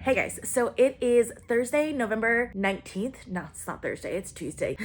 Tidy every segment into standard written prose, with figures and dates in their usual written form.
Hey guys, so it is Thursday, November 19th. No, it's not Thursday, it's Tuesday.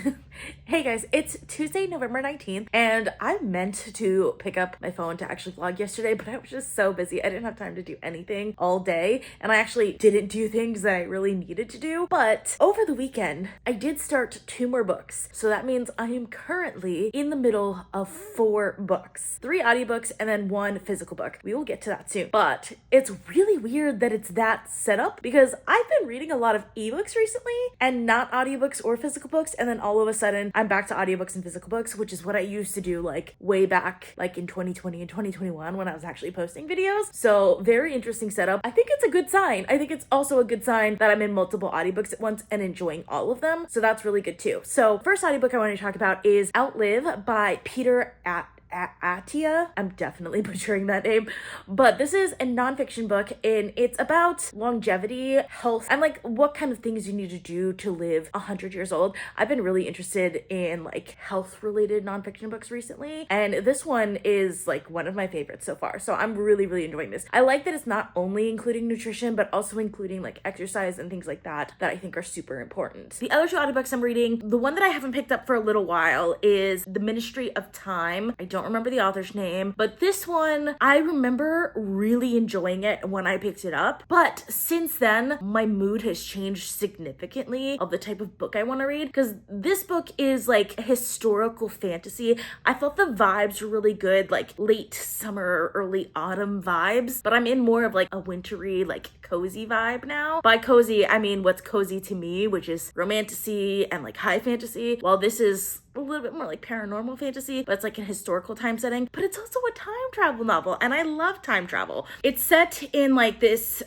Hey guys, it's Tuesday, November 19th, and I meant to pick up my phone to actually vlog yesterday, but I was just so busy. I didn't have time to do anything all day, and I actually didn't do things that I really needed to do. But over the weekend, I did start 2 more books. So that means I am currently in the middle of 4 books. 3 audiobooks and then 1 physical book. We will get to that soon. But it's really weird that it's that set up because I've been reading a lot of ebooks recently and not audiobooks or physical books, and then all of a sudden I'm back to audiobooks and physical books, which is what I used to do like way back like in 2020 and 2021 when I was actually posting videos. So very interesting setup. I think it's a good sign. I think it's also a good sign that I'm in multiple audiobooks at once and enjoying all of them. So that's really good too. So first audiobook I want to talk about is Outlive by Peter Attia. I'm definitely butchering that name, but this is a nonfiction book and it's about longevity, health, and like what kind of things you need to do to live 100 years old. I've been really interested in like health related nonfiction books recently, and this one is like one of my favorites so far. So I'm really enjoying this. I like that it's not only including nutrition, but also including like exercise and things like that I think are super important. The other 2 audiobooks I'm reading, the one that I haven't picked up for a little while is The Ministry of Time. I don't remember the author's name, but this one, I remember really enjoying it when I picked it up. But since then, my mood has changed significantly of the type of book I want to read, because this book is like historical fantasy. I thought the vibes were really good, like late summer, early autumn vibes, but I'm in more of like a wintry, like cozy vibe now. By cozy, I mean what's cozy to me, which is romantasy and like high fantasy, while this is a little bit more like paranormal fantasy, but it's like a historical time setting, but it's also a time travel novel, and I love time travel. It's set in like this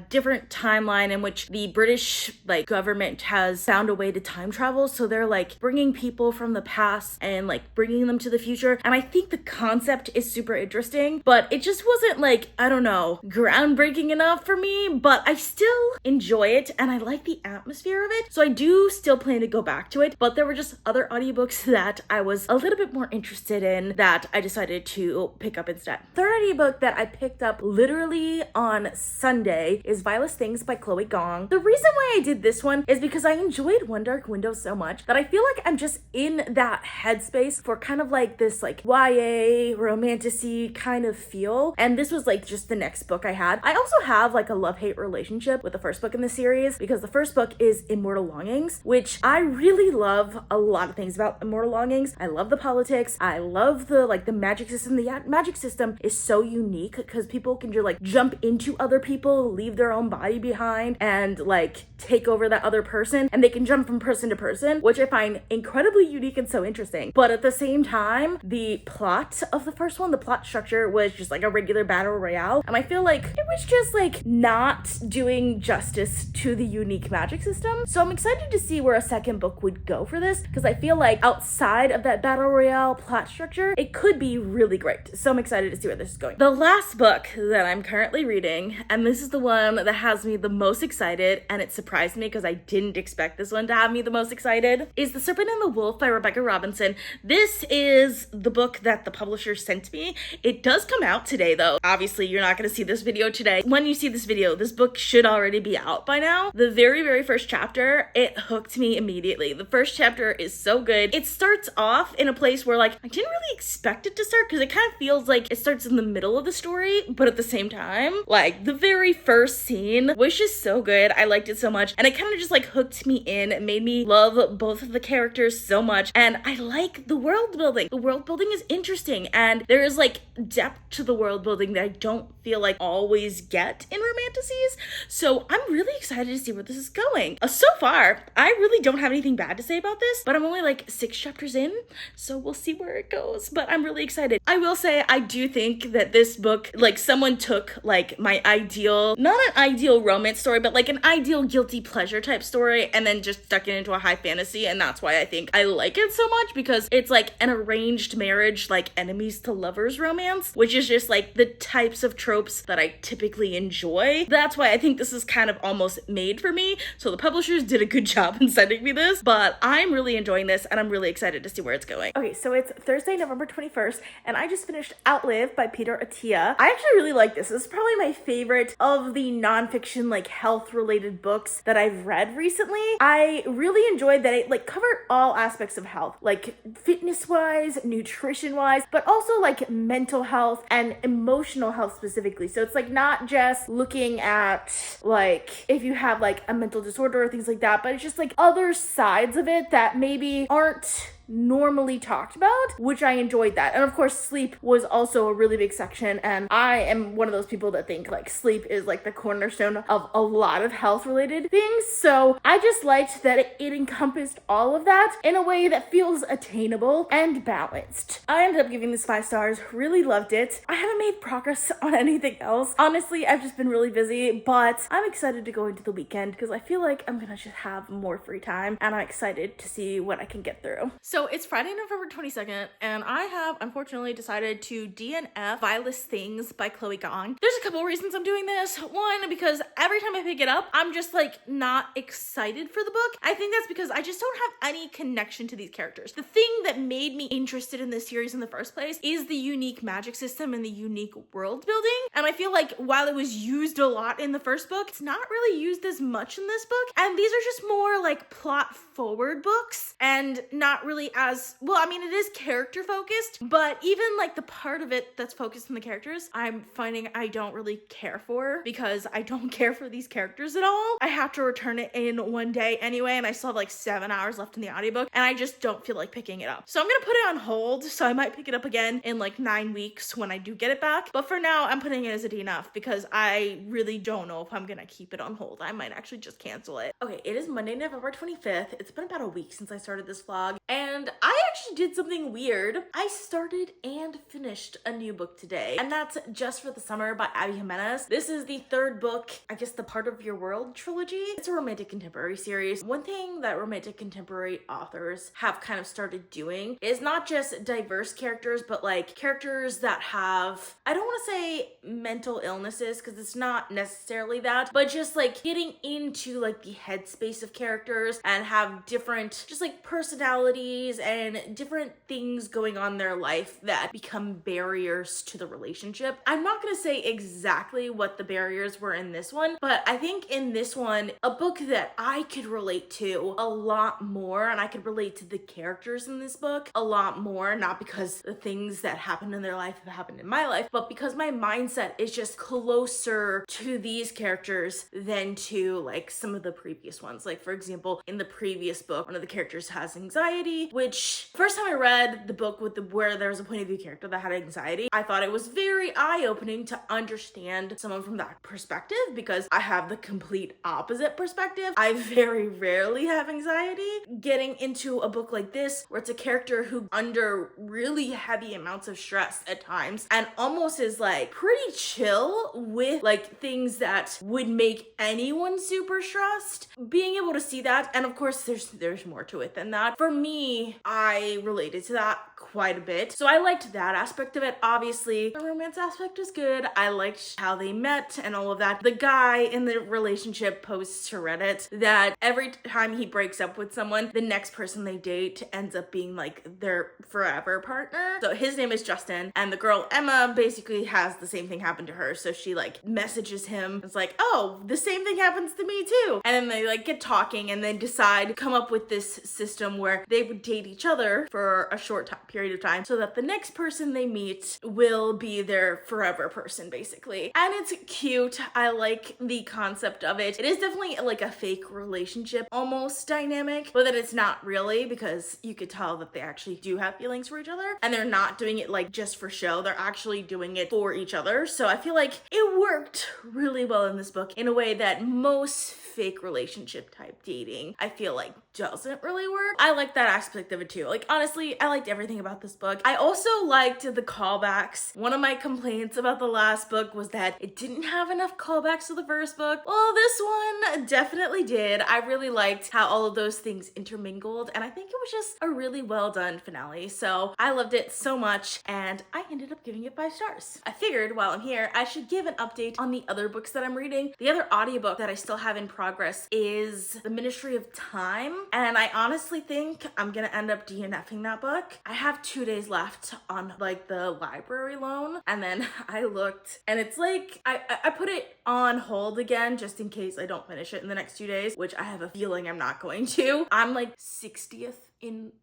different timeline in which the British like government has found a way to time travel, so they're like bringing people from the past and like bringing them to the future, and I think the concept is super interesting, but it just wasn't like, I don't know, groundbreaking enough for me, but I still enjoy it and I like the atmosphere of it, so I do still plan to go back to it. But there were just other audiobooks that I was a little bit more interested in that I decided to pick up instead. Third audiobook that I picked up literally on Sunday is Vilest Things by Gong. The reason why I did this one is because I enjoyed One Dark Window so much that I feel like I'm just in that headspace for kind of like this like YA romantasy kind of feel, and this was like just the next book I had. I also have like a love-hate relationship with the first book in the series because the first book is Immortal Longings, which I really love a lot of things about Immortal Longings. I love the politics. I love the like the magic system. The magic system is so unique because people can just like jump into other people, leave their own body behind, and like take over that other person, and they can jump from person to person, which I find incredibly unique and so interesting. But at the same time, the plot of the first one, the plot structure was just like a regular battle royale, and I feel like it was just like not doing justice to the unique magic system. So I'm excited to see where a second book would go for this, because I feel like outside of that battle royale plot structure, it could be really great. So I'm excited to see where this is going. The last book that I'm currently reading, and this is the one that has me the most excited, and it surprised me because I didn't expect this one to have me the most excited, is The Serpent and the Wolf by Rebecca Robinson. This is the book that the publisher sent me. It does come out today though. Obviously, you're not going to see this video today. When you see this video, this book should already be out by now. The very first chapter, it hooked me immediately. The first chapter is so good. It starts off in a place where like I didn't really expect it to start, because it kind of feels like it starts in the middle of the story, but at the same time, like the very first scene was just so good. I liked it so much, and it kind of just like hooked me in. It made me love both of the characters so much, and I like the world building. The world building is interesting, and there is like depth to the world building that I don't feel like always get in romantasies. So I'm really excited to see where this is going. So far, I really don't have anything bad to say about this, but I'm only like 6 chapters in, so we'll see where it goes, but I'm really excited. I will say I do think that this book, like someone took like my ideal, not an ideal romance story, but like an ideal guilty pleasure type story, and then just stuck it into a high fantasy, and that's why I think I like it so much, because it's like an arranged marriage, like enemies to lovers romance, which is just like the types of tropes that I typically enjoy. That's why I think this is kind of almost made for me. So the publishers did a good job in sending me this, but I'm really enjoying this and I'm really really excited to see where it's going. Okay, so it's Thursday, November 21st, and I just finished Outlive by Peter Attia. I actually really like this. This is probably my favorite of the nonfiction, like health-related books that I've read recently. I really enjoyed that it like covered all aspects of health, like fitness-wise, nutrition-wise, but also like mental health and emotional health specifically. So it's like not just looking at like if you have like a mental disorder or things like that, but it's just like other sides of it that maybe aren't normally talked about, which I enjoyed that. And of course, sleep was also a really big section, and I am one of those people that think like sleep is like the cornerstone of a lot of health related things. So I just liked that it encompassed all of that in a way that feels attainable and balanced. I ended up giving this 5 stars, really loved it. I haven't made progress on anything else. Honestly, I've just been really busy, but I'm excited to go into the weekend because I feel like I'm gonna just have more free time, and I'm excited to see what I can get through. So it's Friday, November 22nd, and I have unfortunately decided to DNF Vilest Things by Chloe Gong. There's a couple reasons I'm doing this. One, because every time I pick it up, I'm just like not excited for the book. I think that's because I just don't have any connection to these characters. The thing that made me interested in this series in the first place is the unique magic system and the unique world building. And I feel like while it was used a lot in the first book, it's not really used as much in this book. And these are just more like plot forward books and not really as well. I mean, it is character focused, but even like the part of it that's focused on the characters, I'm finding I don't really care for because I don't care for these characters at all. I have to return it in one day anyway, and I still have like 7 hours left in the audiobook, and I just don't feel like picking it up. So I'm gonna put it on hold, so I might pick it up again in like 9 weeks when I do get it back. But for now, I'm putting it as a DNF because I really don't know if I'm gonna keep it on hold. I might actually just cancel it. Okay, it is Monday, November 25th. It's been about a week since I started this vlog, and I actually did something weird. I started and finished a new book today, and that's Just for the Summer by Jimenez. This is the 3rd book, I guess the Part of Your World trilogy. It's a romantic contemporary series. One thing that romantic contemporary authors have kind of started doing is not just diverse characters, but like characters that have, I don't want to say mental illnesses because it's not necessarily that, but just like getting into like the headspace of characters and have different just like personalities and different things going on in their life that become barriers to the relationship. I'm not going to say exactly what the barriers were in this one, but I think in this one, a book that I could relate to a lot more, and I could relate to the characters in this book a lot more, not because the things that happened in their life have happened in my life, but because my mindset is just closer to these characters than to like some of the previous ones. Like for example, in the previous book, one of the characters has anxiety, which first time I read the book with where there was a point of view character that had anxiety, I thought it was very eye-opening to understand someone from that perspective because I have the complete opposite perspective. I very rarely have anxiety. Getting into a book like this where it's a character who under really heavy amounts of stress at times and almost is like pretty chill with like things that would make anyone super stressed, being able to see that, and of course there's more to it than that. For me, I related to that quite a bit, so I liked that aspect of it. Obviously the romance aspect is good. I liked how they met and all of that. The guy in the relationship posts to Reddit that every time he breaks up with someone, the next person they date ends up being like their forever partner. So his name is Justin, and the girl Emma basically has the same thing happen to her, so she like messages him. It's like, oh, the same thing happens to me too. And then they like get talking and then decide to come up with this system where they would date each other for a short period of time so that the next person they meet will be their forever person basically. And it's cute. I like the concept of it. It is definitely like a fake relationship almost dynamic, but that it's not really, because you could tell that they actually do have feelings for each other and they're not doing it like just for show. They're actually doing it for each other. So I feel like it worked really well in this book in a way that most fake relationship type dating I feel like doesn't really work. I like that aspect of it too. Like honestly, I liked everything about this book. I also liked the callbacks. One of my complaints about the last book was that it didn't have enough callbacks to the first book. Well, this one one definitely did. I really liked how all of those things intermingled, and I think it was just a really well done finale. So I loved it so much, and I ended up giving it 5 stars. I figured while I'm here, I should give an update on the other books that I'm reading. The other audiobook that I still have in progress is The Ministry of Time, and I honestly think I'm gonna end up DNFing that book. I have 2 days left on like the library loan, and then I looked, and it's like I put it on hold again just in case I don't finish it in the next 2 days, which I have a feeling I'm not going to. I'm like 60th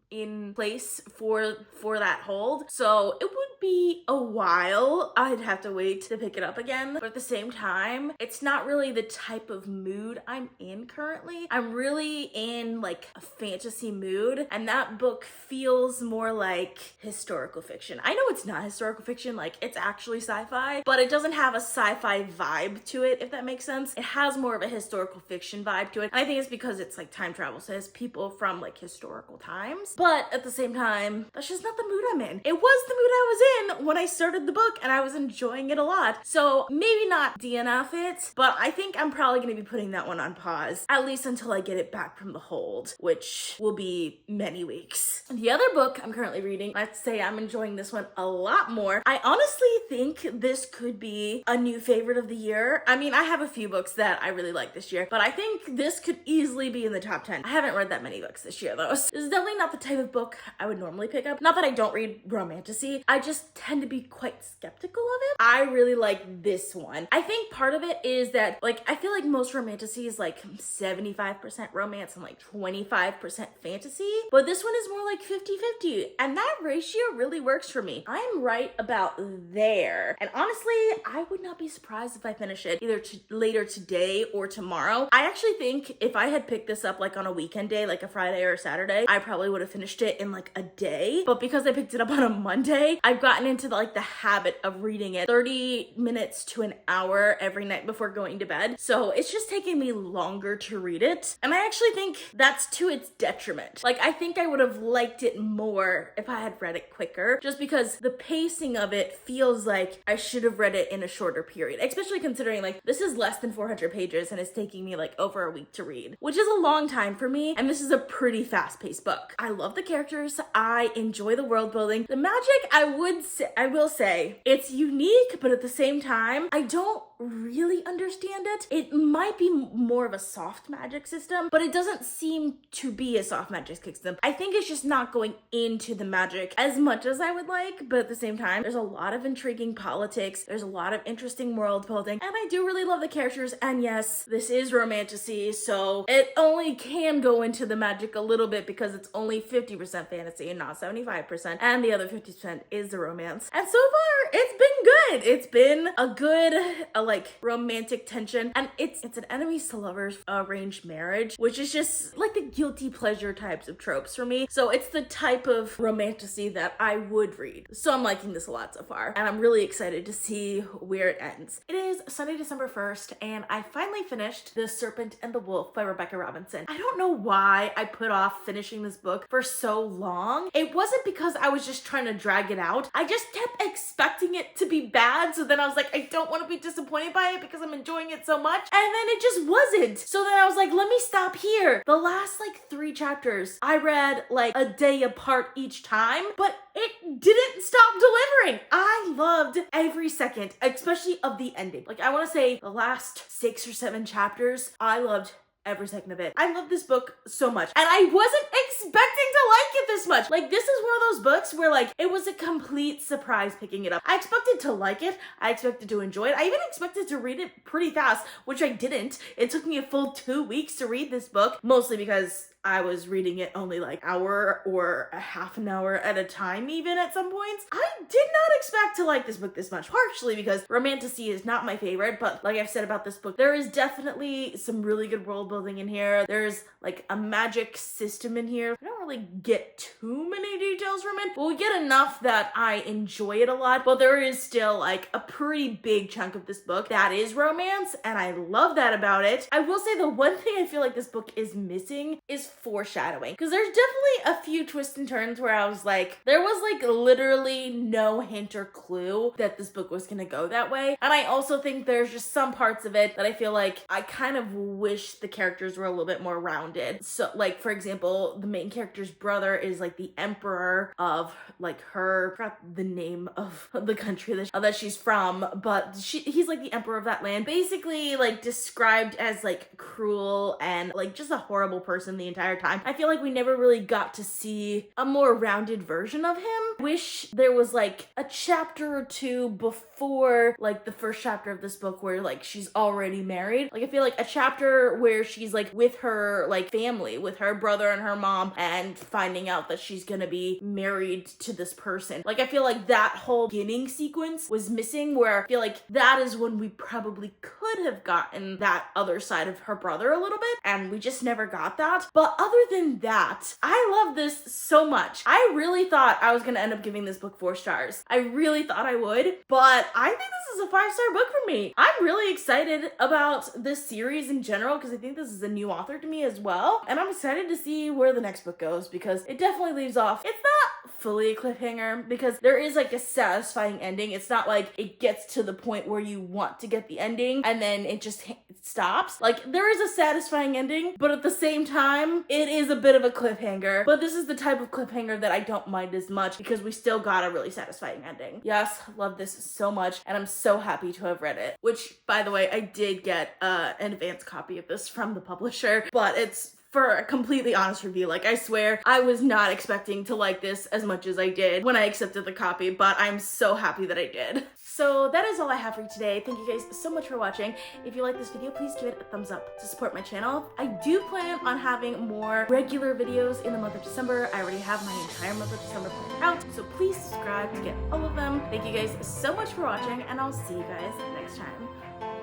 in place for that hold, so it would be a while. I'd have to wait to pick it up again, but at the same time, it's not really the type of mood I'm in currently. I'm really in like a fantasy mood, and that book feels more like historical fiction. I know it's not historical fiction, like it's actually sci-fi, but it doesn't have a sci-fi vibe to it, if that makes sense. It has more of a historical fiction vibe to it, and I think it's because it's like time travel, so it has people from like historical times, but at the same time, that's just not the mood I'm in. It was the mood I was in when I started the book, and I was enjoying it a lot. So maybe not DNF it, but I think I'm probably going to be putting that one on pause, at least until I get it back from the hold, which will be many weeks. The other book I'm currently reading, let's say I'm enjoying this one a lot more. I honestly think this could be a new favorite of the year. I mean, I have a few books that I really like this year, but I think this could easily be in the top 10. I haven't read that many books this year though. This is definitely not the type of book I would normally pick up. Not that I don't read romantasy, I just tend to be quite skeptical of it. I really like this one. I think part of it is that, like, I feel like most romantasy is like 75% romance and like 25% fantasy, but this one is more like 50-50, and that ratio really works for me. I'm right about there, and honestly, I would not be surprised if I finish it either later today or tomorrow. I actually think if I had picked this up like on a weekend day, like a Friday or a Saturday, I probably would have finished it in like a day, but because I picked it up on a Monday, I've gotten into like the habit of reading it 30 minutes to an hour every night before going to bed, so it's just taking me longer to read it, and I actually think that's to its detriment. Like, I think I would have liked it more if I had read it quicker, just because the pacing of it feels like I should have read it in a shorter period, especially considering like this is less than 400 pages and it's taking me like over a week to read, which is a long time for me, and this is a pretty fast-paced book. I love the characters, I enjoy the world building. The magic, I will say it's unique, but at the same time, I don't really understand it. It might be more of a soft magic system, but it doesn't seem to be a soft magic system. I think it's just not going into the magic as much as I would like, but at the same time, there's a lot of intriguing politics, there's a lot of interesting world building, and I do really love the characters, and yes, this is romantasy, so it only can go into the magic a little bit because it's only 50% fantasy and not 75%, and the other 50% is the romance. And so far, it's been good. It's been a good, like romantic tension, and it's an enemies to lovers arranged marriage, which is just like the guilty pleasure types of tropes for me. So it's the type of romantasy that I would read. So I'm liking this a lot so far, and I'm really excited to see where it ends. It is Sunday, December 1st, and I finally finished The Serpent and the Wolf by Rebecca Robinson. I don't know why I put off finishing this book for so long. It wasn't because I was just trying to drag it out. I just kept expecting it to be bad, so then I was like, I don't want to be disappointed by it because I'm enjoying it so much, and then it just wasn't. So then I was like, let me stop here. The last like 3 chapters I read like a day apart each time, but it didn't stop delivering. I loved every second, especially of the ending. Like, I want to say the last 6 or 7 chapters, I loved every second of it. I love this book so much, and I wasn't expecting to like it this much. Like, this is one of those books where like it was a complete surprise picking it up. I expected to like it, I expected to enjoy it, I even expected to read it pretty fast, which I didn't. It took me a full 2 weeks to read this book, mostly because I was reading it only like hour or a half an hour at a time even at some points. I did not expect to like this book this much, partially because romantasy is not my favorite, but like I've said about this book, there is definitely some really good world building in here. There's like a magic system in here. I don't really get too many details from it, but we get enough that I enjoy it a lot. But there is still like a pretty big chunk of this book that is romance, and I love that about it. I will say the one thing I feel like this book is missing is foreshadowing, because there's definitely a few twists and turns where I was like, there was like literally no hint or clue that this book was gonna go that way. And I also think there's just some parts of it that I feel like I kind of wish the characters were a little bit more rounded. So like, for example, the main character's brother is like the emperor of like her, I forgot the name of the country that she's from, but he's like the emperor of that land, basically like described as like cruel and like just a horrible person the entire time. I feel like we never really got to see a more rounded version of him. Wish there was like a chapter or two before like the first chapter of this book where like she's already married. Like I feel like a chapter where she's like with her like family, with her brother and her mom, and finding out that she's gonna be married to this person. Like I feel like that whole beginning sequence was missing, where I feel like that is when we probably could have gotten that other side of her brother a little bit, and we just never got that. But other than that, I love this so much. I really thought I was gonna end up giving this book 4 stars. I really thought I would, but I think this is a 5-star book for me. I'm really excited about this series in general because I think this is a new author to me as well, and I'm excited to see where the next book goes because it definitely leaves off. It's not fully a cliffhanger because there is like a satisfying ending. It's not like it gets to the point where you want to get the ending and then it just stops. Like there is a satisfying ending, but at the same time, it is a bit of a cliffhanger. But this is the type of cliffhanger that I don't mind as much because we still got a really satisfying ending. Yes, love this so much, and I'm so happy to have read it. Which, by the way, I did get an advance copy of this from the publisher, but it's for a completely honest review. Like I swear I was not expecting to like this as much as I did when I accepted the copy, but I'm so happy that I did. So that is all I have for you today. Thank you guys so much for watching. If you like this video, please give it a thumbs up to support my channel. I do plan on having more regular videos in the month of December. I already have my entire month of December planned out, so please subscribe to get all of them. Thank you guys so much for watching, and I'll see you guys next time.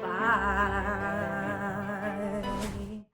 Bye.